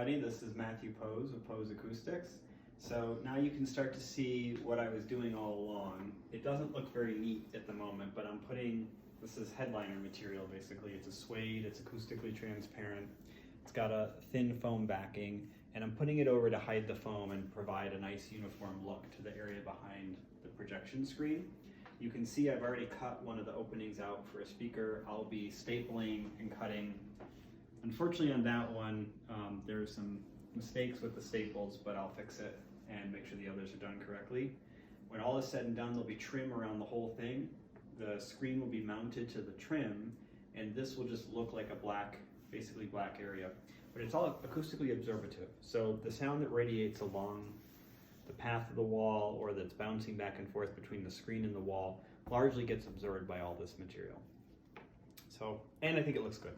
everybody, this is Matthew Poes of Poes Acoustics. So now you can start to see what I was doing all along. It doesn't look very neat at the moment, but I'm putting, this is headliner material basically. It's a suede, it's acoustically transparent. It's got a thin foam backing, and I'm putting it over to hide the foam and provide a nice uniform look to the area behind the projection screen. You can see I've already cut one of the openings out for a speaker. I'll be stapling and cutting. Unfortunately on that one, there's some mistakes with the staples, but I'll fix it and make sure the others are done correctly. When all is said and done, there'll be trim around the whole thing. The screen will be mounted to the trim, and this will just look like a black, basically black area. But it's all acoustically absorptive. So the sound that radiates along the path of the wall or that's bouncing back and forth between the screen and the wall largely gets absorbed by all this material. So, and I think it looks good.